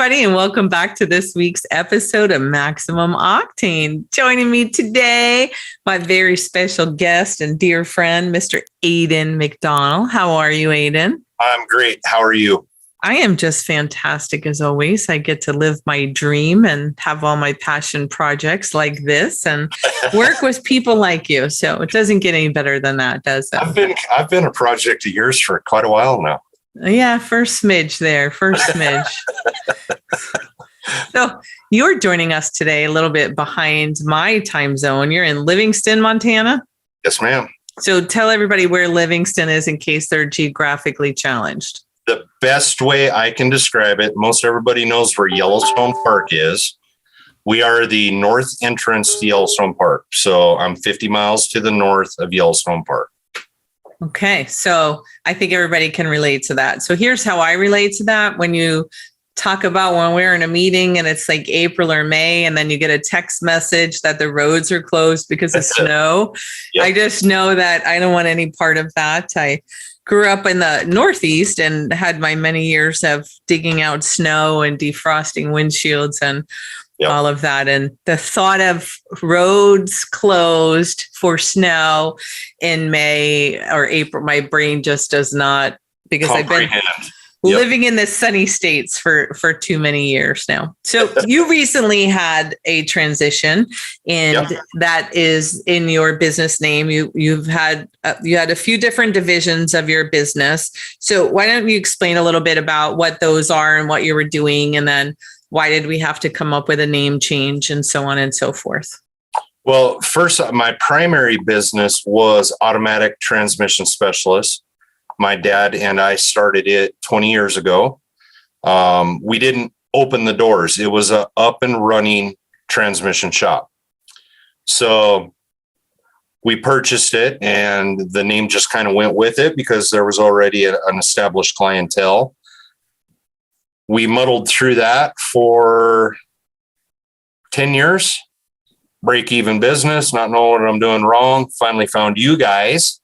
everybody, and welcome back to this week's episode of Maximum Octane. Joining me today, my very special guest and dear friend, Mr. Aden McDonnell. How are you, Aden? I'm great. How are you? I am just fantastic as always. I get to live my dream and have all my passion projects like this and work with people like you. So it doesn't get any better than that, does it? I've been a project of yours for quite a while now. Yeah, first smidge there. First smidge. So you're joining us today a little bit behind my time zone. You're in Livingston, Montana? Yes, ma'am. So tell everybody where Livingston is in case they're geographically challenged. The best way I can describe it, most everybody knows where Yellowstone Park is. We are the north entrance to Yellowstone Park. So I'm 50 miles to the north of Yellowstone Park. Okay, so I think everybody can relate to that. So here's how I relate to that. When you talk about when we're in a meeting and it's like April or May, and then you get a text message that the roads are closed because of snow, Yep. I just know that I don't want any part of that. I grew up in the Northeast and had my many years of digging out snow and defrosting windshields and Yep. all of that. And the thought of roads closed for snow in May or April, my brain just does not, because I've been living in the sunny states for too many years now. So you recently had a transition, and that is in your business name. You had a few different divisions of your business. So why don't you explain a little bit about what those are and what you were doing, and then why did we have to come up with a name change and so on and so forth? Well, first, my primary business was automatic transmission specialist. My dad and I started it 20 years ago. We didn't open the doors. It was a up and running transmission shop. So we purchased it, and the name just kind of went with it because there was already an established clientele. We muddled through that for 10 years, break-even business, not knowing what I'm doing wrong. Finally found you guys.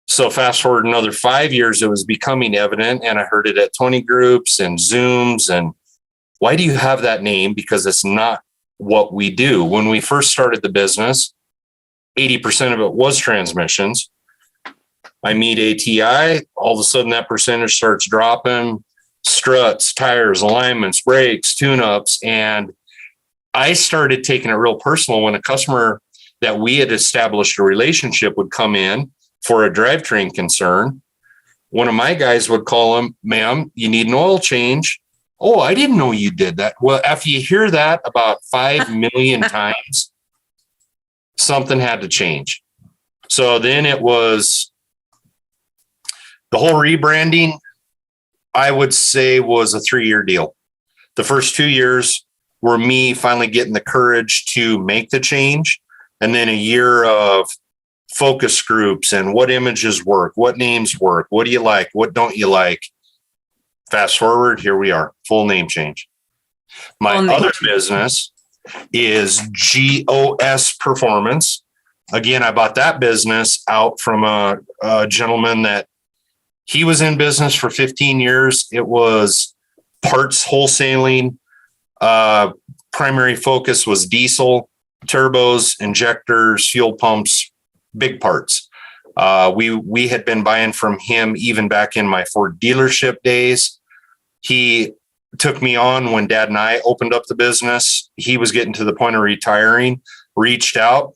So fast forward another 5 years, it was becoming evident, and I heard it at 20 groups and Zooms. And why do you have that name? Because it's not what we do. When we first started the business, 80% of it was transmissions. I meet ATI, all of a sudden that percentage starts dropping. Struts, tires, alignments, brakes, tune-ups. And I started taking it real personal when a customer that we had established a relationship would come in for a drivetrain concern. One of my guys would call him, "Ma'am, you need an oil change." "Oh, I didn't know you did that." Well, after you hear that about 5 million times, something had to change. So then it was the whole rebranding, I would say, was a 3-year deal. The first 2 years were me finally getting the courage to make the change. And then a year of focus groups and what images work, what names work, what do you like, what don't you like. Fast forward, here we are, full name change. My other business is GOS Performance. Again, I bought that business out from a gentleman that he was in business for 15 years. It was parts wholesaling. Primary focus was diesel, turbos, injectors, fuel pumps, big parts. We had been buying from him even back in my Ford dealership days. He took me on when Dad and I opened up the business. He was getting to the point of retiring, reached out.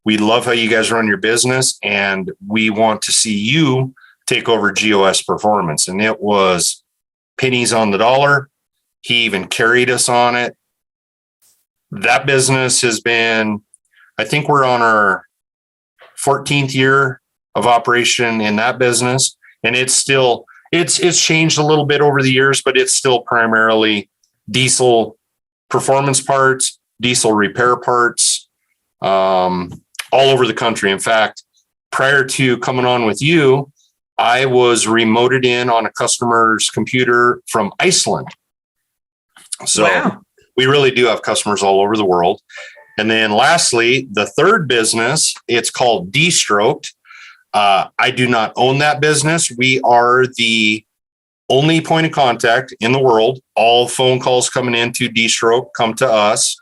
"We love how you guys run your business, and we want to see you take over GOS Performance." And it was pennies on the dollar. He even carried us on it. That business has been, I think we're on our 14th year of operation in that business. And it's still, it's changed a little bit over the years, but it's still primarily diesel performance parts, diesel repair parts, all over the country. In fact, prior to coming on with you, I was remoted in on a customer's computer from Iceland. So wow. We really do have customers all over the world. And then lastly, the third business, it's called Destroked. I do not own that business. We are the only point of contact in the world. All phone calls coming into Destroked come to us.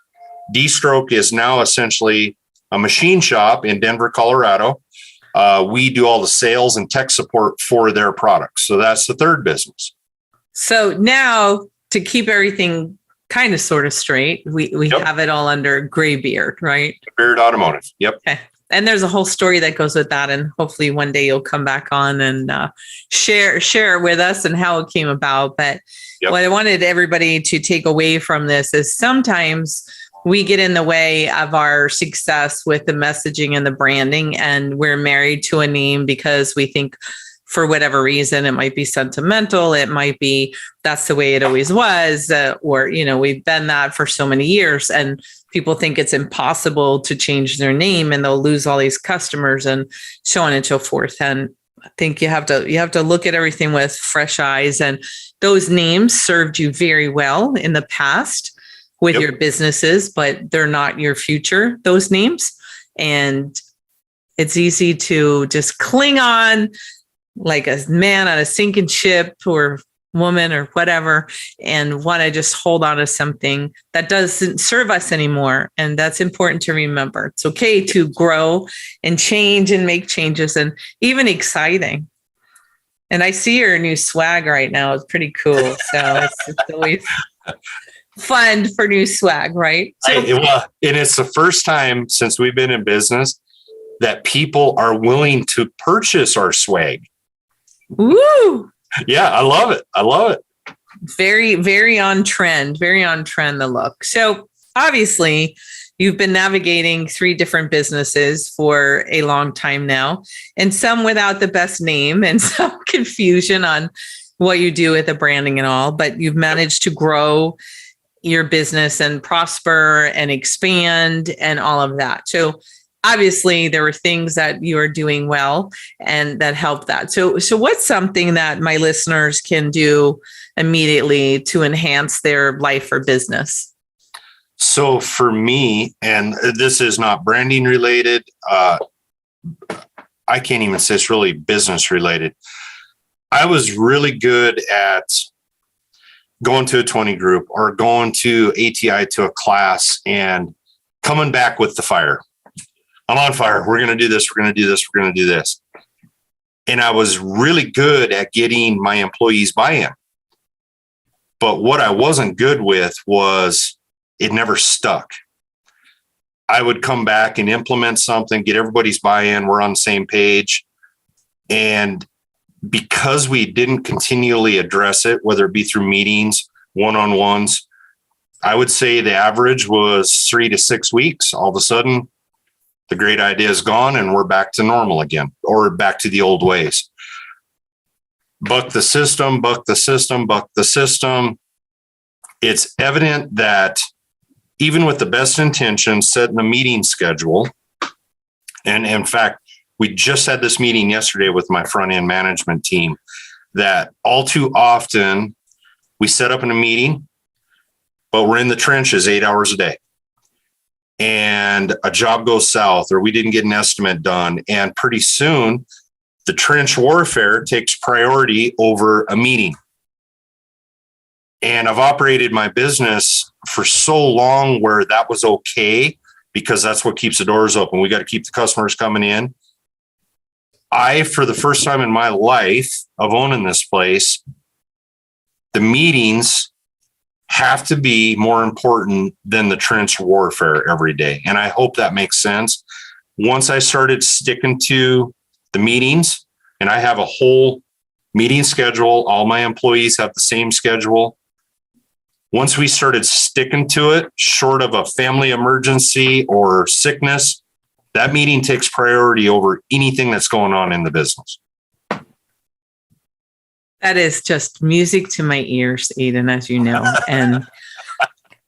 Destroked is now essentially a machine shop in Denver, Colorado. We do all the sales and tech support for their products. So that's the third business. So now to keep everything kind of sort of straight, we Yep. have it all under Greybeard, right? Greybeard Automotive. Yep. Okay. And there's a whole story that goes with that. And hopefully one day you'll come back on and share it with us and how it came about. But Yep. what I wanted everybody to take away from this is sometimes we get in the way of our success with the messaging and the branding, and we're married to a name because we think for whatever reason, it might be sentimental. It might be that's the way it always was, or, we've been that for so many years, and people think it's impossible to change their name and they'll lose all these customers and so on and so forth. And I think you have to look at everything with fresh eyes, and those names served you very well in the past with Yep. your businesses, but they're not your future, those names. And it's easy to just cling on like a man on a sinking ship or woman or whatever, and want to just hold on to something that doesn't serve us anymore. And that's important to remember. It's okay to grow and change and make changes, and even exciting. And I see your new swag right now. It's pretty cool. So it's always fun for new swag, right? So, And it's the first time since we've been in business that people are willing to purchase our swag. woo! Yeah, I love it. I love it. Very, very on trend, the look. So obviously you've been navigating 3 different businesses for a long time now, and some without the best name and some confusion on what you do with the branding and all, but you've managed to grow your business and prosper and expand and all of that. So obviously there were things that you are doing well and that help that. So what's something that my listeners can do immediately to enhance their life or business? So for me, and this is not branding related, I can't even say it's really business related. I was really good at going to a 20 group or going to ATI to a class and coming back with the fire. I'm on fire. We're going to do this. We're going to do this. We're going to do this. And I was really good at getting my employees buy-in. But what I wasn't good with was it never stuck. I would come back and implement something, get everybody's buy-in. We're on the same page. And because we didn't continually address it, whether it be through meetings, one-on-ones, I would say the average was 3 to 6 weeks. All of a sudden, the great idea is gone and we're back to normal again, or back to the old ways. Buck the system, buck the system, buck the system. It's evident that even with the best intentions, setting a meeting schedule, and in fact, we just had this meeting yesterday with my front end management team, that all too often we set up in a meeting, but we're in the trenches 8 hours a day. And a job goes south, or we didn't get an estimate done. And pretty soon the trench warfare takes priority over a meeting. And I've operated my business for so long where that was okay, because that's what keeps the doors open. We got to keep the customers coming in. For the first time in my life of owning this place, the meetings have to be more important than the trench warfare every day. And I hope that makes sense. Once I started sticking to the meetings, and I have a whole meeting schedule, all my employees have the same schedule. Once we started sticking to it, short of a family emergency or sickness, that meeting takes priority over anything that's going on in the business. That is just music to my ears, Aden, as you know. And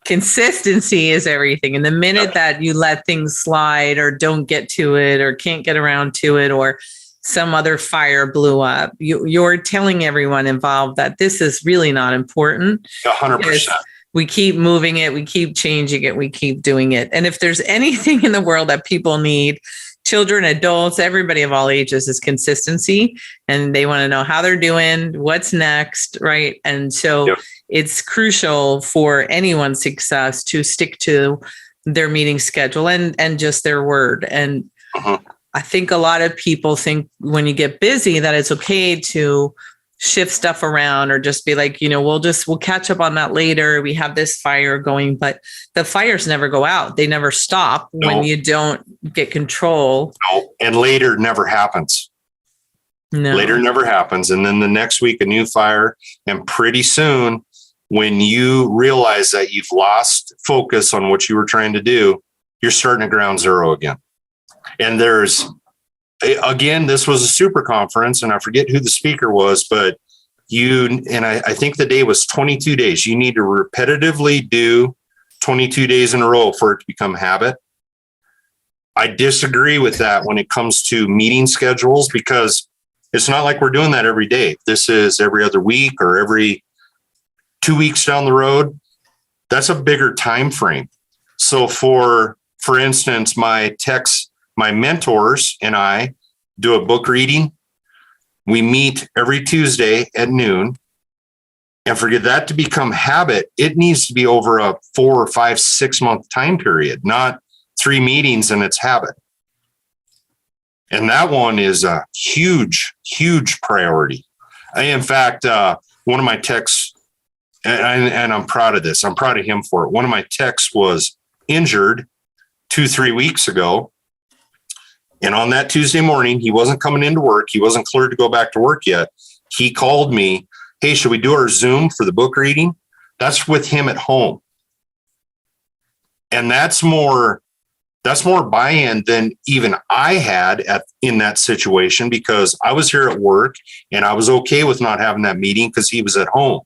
consistency is everything. And the minute that you let things slide or don't get to it or can't get around to it, or some other fire blew up, you're telling everyone involved that this is really not important. 100%. We keep moving it, we keep changing it, we keep doing it. And if there's anything in the world that people need children, adults, everybody of all ages, is consistency. And they want to know how they're doing, what's next, right? And so Yep. it's crucial for anyone's success to stick to their meeting schedule and just their word. And I think a lot of people think when you get busy that it's okay to shift stuff around or just be like, we'll catch up on that later. We have this fire going, but the fires never go out. They never stop when you don't get control. No. And later never happens. No. Later never happens. And then the next week, a new fire. And pretty soon, when you realize that you've lost focus on what you were trying to do, you're starting at ground zero again. And this was a super conference, and I forget who the speaker was, but I think the day was 22 days. You need to repetitively do 22 days in a row for it to become habit. I disagree with that when it comes to meeting schedules, because it's not like we're doing that every day. This is every other week or every 2 weeks down the road. That's a bigger time frame. So for instance, my mentors and I do a book reading. We meet every Tuesday at noon. And for that to become habit, it needs to be over a 4 or 5, 6 month time period, not 3 meetings and it's habit. And that one is a huge, huge priority. In fact, one of my techs, and I'm proud of this, I'm proud of him for it. One of my techs was injured 2-3 weeks ago. And on that Tuesday morning, he wasn't coming into work. He wasn't cleared to go back to work yet. He called me, hey, should we do our Zoom for the book reading? That's with him at home. And that's more buy-in than even I had in that situation, because I was here at work and I was okay with not having that meeting because he was at home.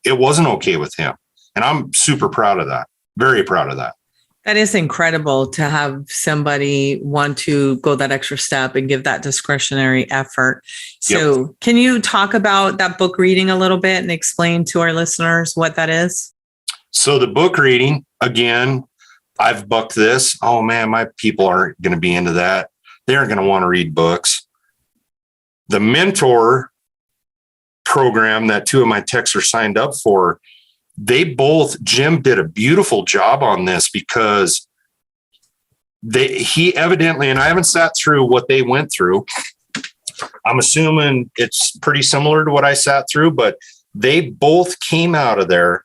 It wasn't okay with him. And I'm super proud of that. Very proud of that. That is incredible to have somebody want to go that extra step and give that discretionary effort. So Can you talk about that book reading a little bit and explain to our listeners what that is? So the book reading, again, I've bucked this. Oh man, my people aren't going to be into that. They aren't going to want to read books. The mentor program that 2 of my techs are signed up for, Jim did a beautiful job on this, because he evidently, and I haven't sat through what they went through. I'm assuming it's pretty similar to what I sat through, but they both came out of there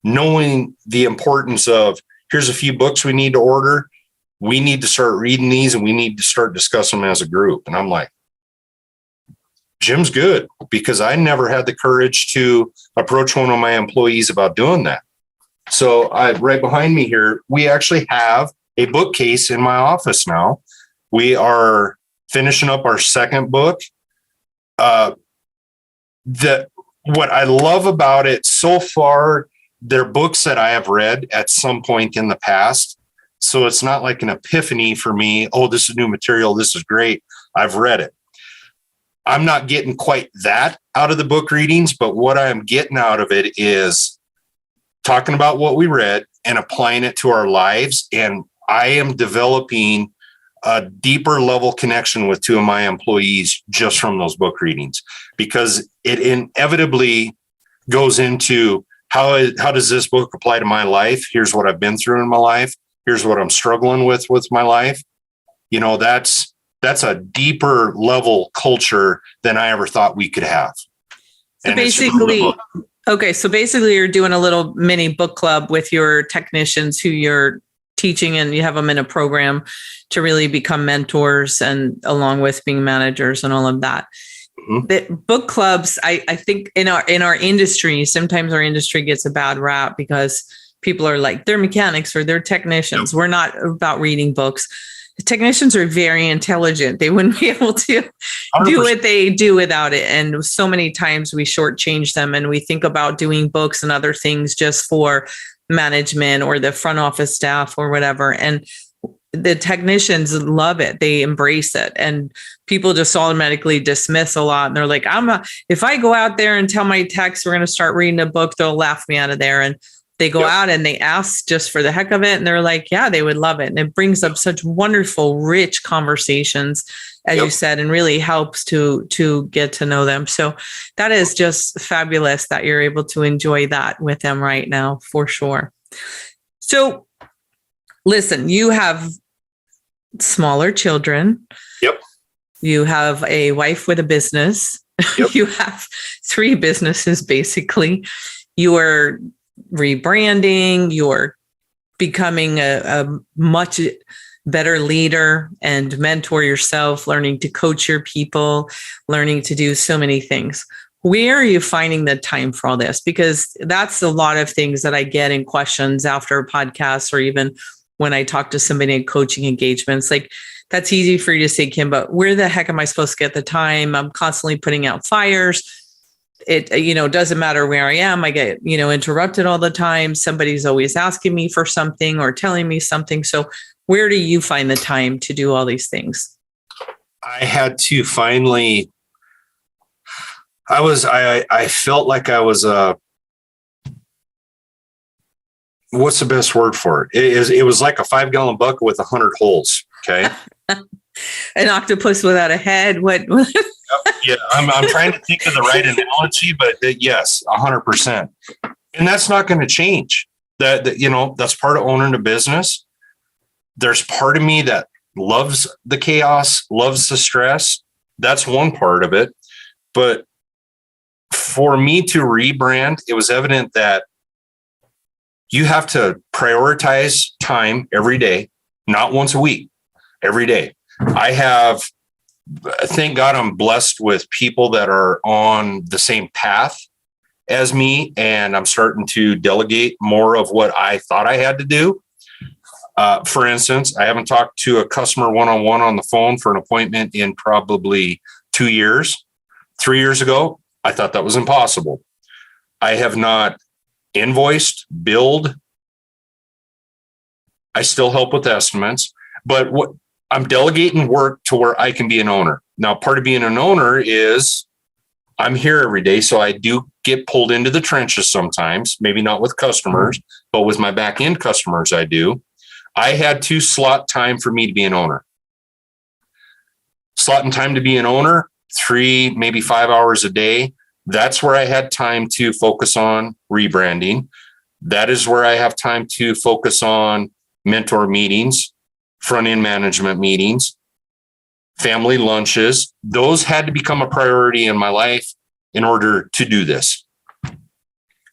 knowing the importance of, here's a few books we need to order. We need to start reading these and we need to start discussing them as a group. And I'm like, Jim's good, because I never had the courage to approach one of my employees about doing that. So right behind me here, we actually have a bookcase in my office now. We are finishing up our second book. What I love about it so far, they're books that I have read at some point in the past. So it's not like an epiphany for me. Oh, this is new material. This is great. I've read it. I'm not getting quite that out of the book readings, but what I'm getting out of it is talking about what we read and applying it to our lives. And I am developing a deeper level connection with 2 of my employees just from those book readings, because it inevitably goes into how does this book apply to my life? Here's what I've been through in my life. Here's what I'm struggling with my life. That's a deeper level culture than I ever thought we could have. So basically you're doing a little mini book club with your technicians who you're teaching, and you have them in a program to really become mentors, and along with being managers and all of that. Mm-hmm. The book clubs, I think in our industry, sometimes our industry gets a bad rap because people are like, they're mechanics or they're technicians. Yep. We're not about reading books. The technicians are very intelligent. They wouldn't be able to 100%. Do what they do without it. And so many times we shortchange them, and we think about doing books and other things just for management or the front office staff or whatever. And the technicians love it. They embrace it. And people just automatically dismiss a lot. And they're like, if I go out there and tell my techs we're going to start reading a book, they'll laugh me out of there. And They go Yep. out and they ask just for the heck of it. And they're like, yeah, they would love it. And it brings up such wonderful, rich conversations, as Yep. you said, and really helps to get to know them. So that is just fabulous that you're able to enjoy that with them right now, for sure. So listen, you have smaller children. Yep. You have a wife with a business. Yep. You have 3 businesses, basically. You are rebranding. You're becoming a much better leader and mentor yourself, learning to coach your people, learning to do so many things. Where are you finding the time for all this? Because that's a lot of things that I get in questions after a podcast, or even when I talk to somebody in coaching engagements. Like, that's easy for you to say, Kim, but where the heck am I supposed to get the time? I'm constantly putting out fires. It, doesn't matter where I am. I get, interrupted all the time. Somebody's always asking me for something or telling me something. So where do you find the time to do all these things? I had to finally, I felt like I was what's the best word for it? It was like a 5-gallon bucket with 100 holes. Okay. An octopus without a head. What? Yeah. I'm trying to think of the right analogy, but yes, 100%. And that's not going to change. That's part of owning a business. There's part of me that loves the chaos, loves the stress. That's one part of it. But for me to rebrand, it was evident that you have to prioritize time every day, not once a week, every day. Thank God I'm blessed with people that are on the same path as me, and I'm starting to delegate more of what I thought I had to do. For instance, I haven't talked to a customer one-on-one on the phone for an appointment in probably 2 years. 3 years ago, I thought that was impossible. I have not invoiced, billed. I still help with estimates, but I'm delegating work to where I can be an owner. Now, part of being an owner is I'm here every day. So I do get pulled into the trenches sometimes, maybe not with customers, but with my back end customers, I do. I had to slot time for me to be an owner. Slotting time to be an owner, 3, maybe 5 hours a day. That's where I had time to focus on rebranding. That is where I have time to focus on mentor meetings, front-end management meetings, family lunches. Those had to become a priority in my life in order to do this.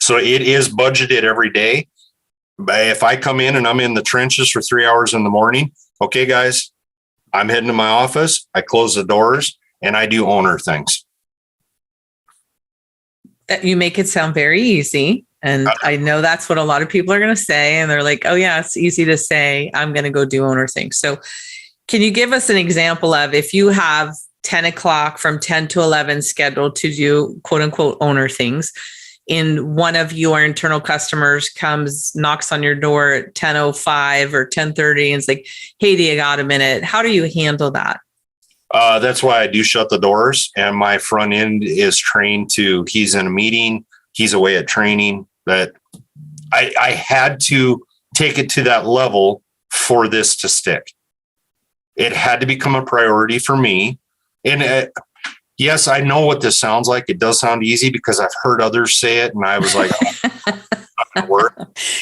So it is budgeted every day. If I come in and I'm in the trenches for 3 hours in the morning, okay, guys, I'm heading to my office. I close the doors and I do owner things. You make it sound very easy. And I know that's what a lot of people are going to say. And they're like, oh, yeah, it's easy to say, I'm going to go do owner things. So can you give us an example of, if you have 10 o'clock from 10 to 11 scheduled to do quote unquote owner things, in one of your internal customers knocks on your door at 10:05 or 10:30 and it's like, hey, do you got a minute? How do you handle that? That's why I do shut the doors, and my front end is trained to, he's in a meeting, he's away at training. That I had to take it to that level for this to stick. It had to become a priority for me. And yes, I know what this sounds like. It does sound easy because I've heard others say it, and I was like, oh, it's not gonna work.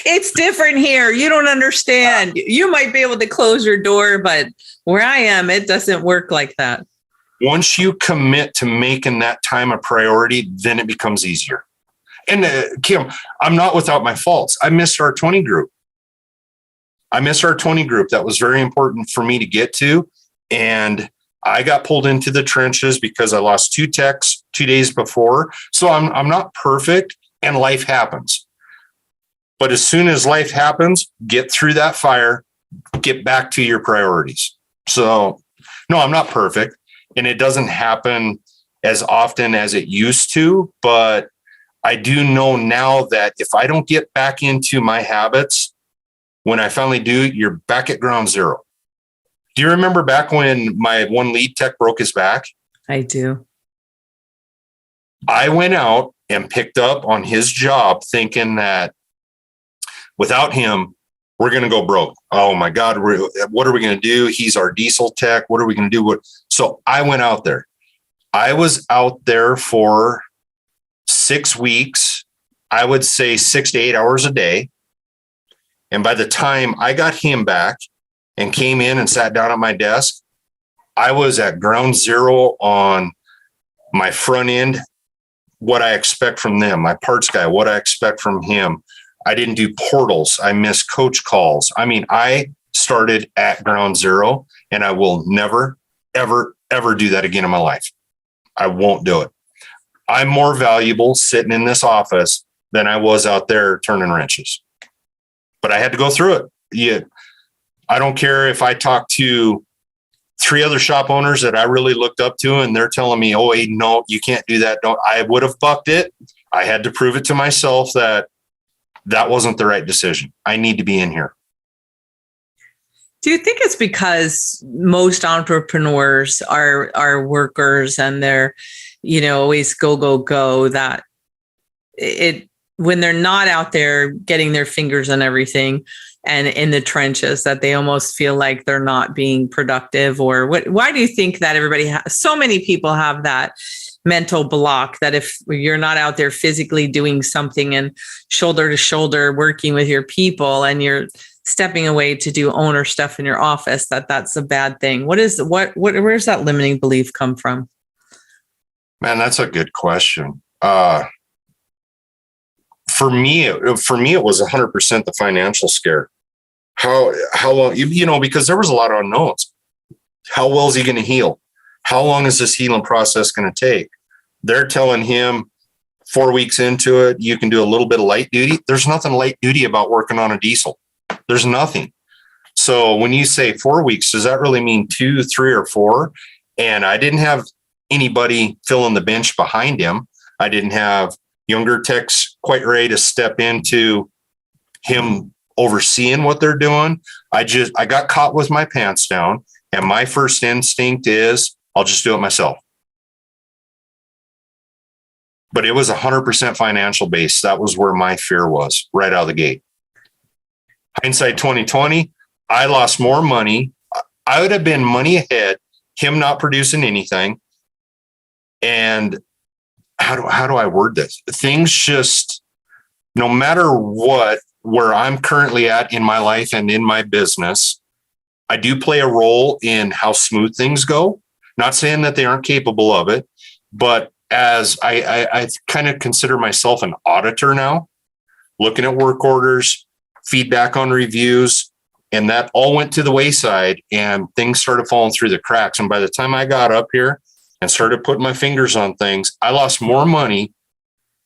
It's different here. You don't understand. You might be able to close your door, but where I am, it doesn't work like that. Once you commit to making that time a priority, then it becomes easier. And Kim, I'm not without my faults. I missed our 20 group. That was very important for me to get to. And I got pulled into the trenches because I lost 2 techs 2 days before. So I'm not perfect, and life happens. But as soon as life happens, get through that fire, get back to your priorities. So no, I'm not perfect, and it doesn't happen as often as it used to, but I do know now that if I don't get back into my habits, when I finally do, you're back at ground zero. Do you remember back when my one lead tech broke his back? I do. I went out and picked up on his job thinking that Without him, we're going to go broke. Oh my God. What are we going to do? He's our diesel tech. What are we going to do? So I went out there. I was out there for 6 weeks. I would say 6 to 8 hours a day. And by the time I got him back and came in and sat down at my desk, I was at ground zero on my front end, what I expect from them, my parts guy, what I expect from him. I didn't do portals. I missed coach calls. I mean, I started at ground zero, and I will never, ever, ever do that again in my life. I won't do it. I'm more valuable sitting in this office than I was out there turning wrenches. But I had to go through it. Yeah. I don't care if I talk to 3 other shop owners that I really looked up to, and they're telling me, oh, Aden, no, you can't do that. Don't. I would have bucked it. I had to prove it to myself that wasn't the right decision. I need to be in here. Do you think it's because most entrepreneurs are workers and they're, always go, go, go, that when they're not out there getting their fingers on everything and in the trenches, that they almost feel like they're not being productive? Or why do you think that so many people have that mental block, that if you're not out there physically doing something and shoulder to shoulder working with your people, and you're stepping away to do owner stuff in your office, that's a bad thing? Where's that limiting belief come from? Man, that's a good question. For me, it was 100% the financial scare. How long, because there was a lot of unknowns. How well is he going to heal? How long is this healing process going to take? They're telling him 4 weeks into it, you can do a little bit of light duty. There's nothing light duty about working on a diesel. There's nothing. So when you say 4 weeks, does that really mean 2, 3, or 4? And I didn't have anybody filling the bench behind him. I didn't have younger techs quite ready to step into him overseeing what they're doing. I got caught with my pants down, and my first instinct is I'll just do it myself. But it was 100% financial based. That was where my fear was right out of the gate. Hindsight 2020, I lost more money. I would have been money ahead, him not producing anything. And how do I word this? Things just, no matter where I'm currently at in my life and in my business, I do play a role in how smooth things go. Not saying that they aren't capable of it, but as I kind of consider myself an auditor now, looking at work orders, feedback on reviews, and that all went to the wayside, and things started falling through the cracks. And by the time I got up here and started putting my fingers on things, I lost more money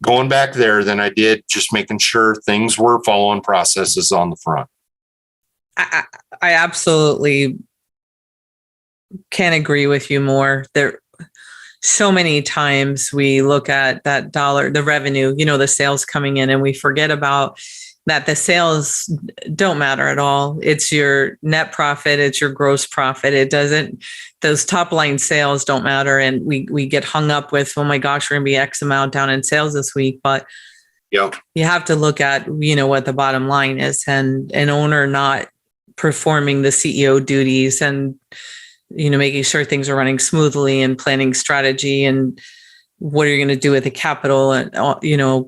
going back there than I did just making sure things were following processes on the front. I absolutely can't agree with you more. There, so many times we look at that dollar, the revenue, the sales coming in, and we forget about that the sales don't matter at all. It's your net profit. It's your gross profit. Those top line sales don't matter. And we get hung up with, oh my gosh, we're going to be X amount down in sales this week. But yep, you have to look at, what the bottom line is, and an owner not performing the CEO duties and, making sure things are running smoothly and planning strategy and what are you going to do with the capital and,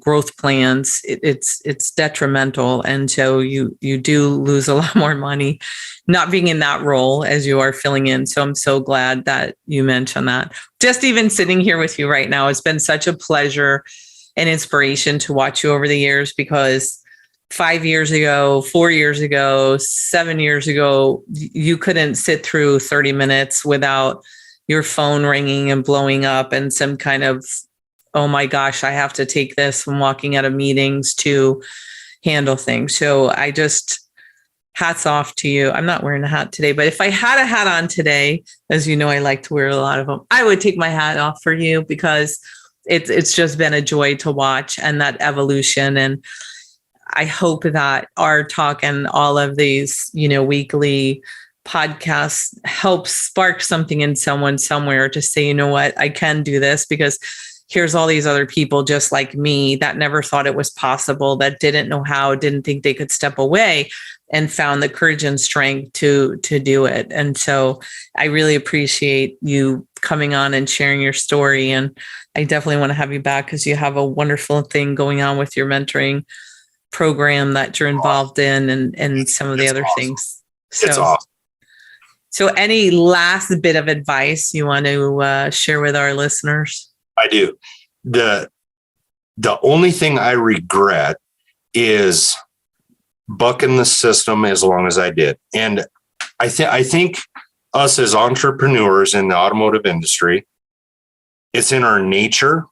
growth plans. It's detrimental. And so you do lose a lot more money not being in that role as you are filling in. So I'm so glad that you mentioned that. Just even sitting here with you right now, it's been such a pleasure and inspiration to watch you over the years, because 5 years ago, 4 years ago, 7 years ago, you couldn't sit through 30 minutes without your phone ringing and blowing up and some kind of, oh my gosh, I have to take this from walking out of meetings to handle things. So I just, hats off to you. I'm not wearing a hat today, but if I had a hat on today, as you know, I like to wear a lot of them, I would take my hat off for you, because it's just been a joy to watch, and that evolution. And I hope that our talk and all of these, weekly podcasts help spark something in someone somewhere to say, you know what, I can do this, because here's all these other people just like me that never thought it was possible, that didn't know how, didn't think they could step away, and found the courage and strength to do it. And so I really appreciate you coming on and sharing your story. And I definitely want to have you back because you have a wonderful thing going on with your mentoring program that you're involved in, and some of the other things. It's awesome. So any last bit of advice you want to share with our listeners? I do. The only thing I regret is bucking the system as long as I did. And I think us as entrepreneurs in the automotive industry, it's in our nature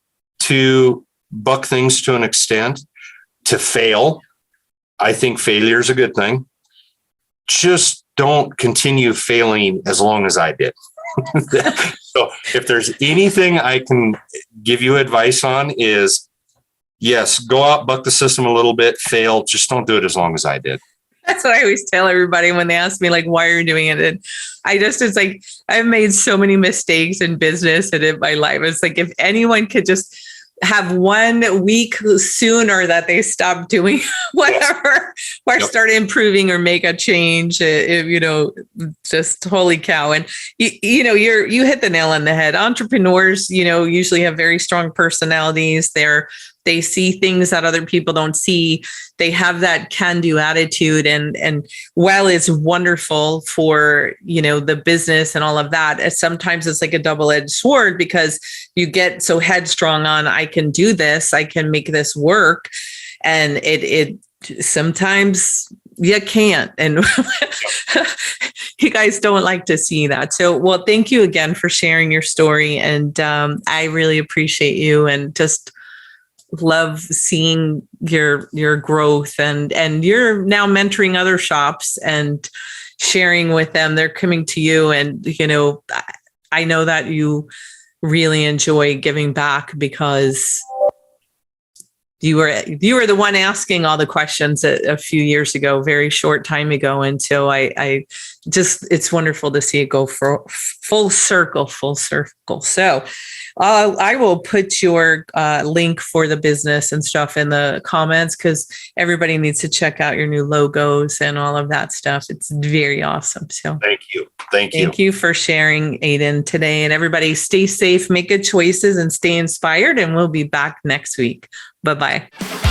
to buck things to an extent, to fail. I think failure is a good thing. Just don't continue failing as long as I did. So if there's anything I can give you advice on is, yes, go out, buck the system a little bit, fail. Just don't do it as long as I did. That's what I always tell everybody when they ask me, like, why are you doing it? And it's like, I've made so many mistakes in business and in my life. It's like, if anyone could just have 1 week sooner that they stop doing whatever, or start improving or make a change, just holy cow. And you hit the nail on the head. Entrepreneurs, usually have very strong personalities. They see things that other people don't see. They have that can-do attitude. And while it's wonderful for, the business and all of that, sometimes it's like a double-edged sword, because you get so headstrong on, I can do this, I can make this work. And it sometimes you can't. And you guys don't like to see that. So, well, thank you again for sharing your story. And I really appreciate you, and just love seeing your growth, and you're now mentoring other shops and sharing with them. They're coming to you, and I know that you really enjoy giving back, because you were the one asking all the questions a few years ago, very short time ago. And so I just, it's wonderful to see it go for full circle. So I will put your link for the business and stuff in the comments, because everybody needs to check out your new logos and all of that stuff. It's very awesome. So thank you for sharing, Aden, today. And everybody stay safe, make good choices, and stay inspired. And we'll be back next week. Bye-bye.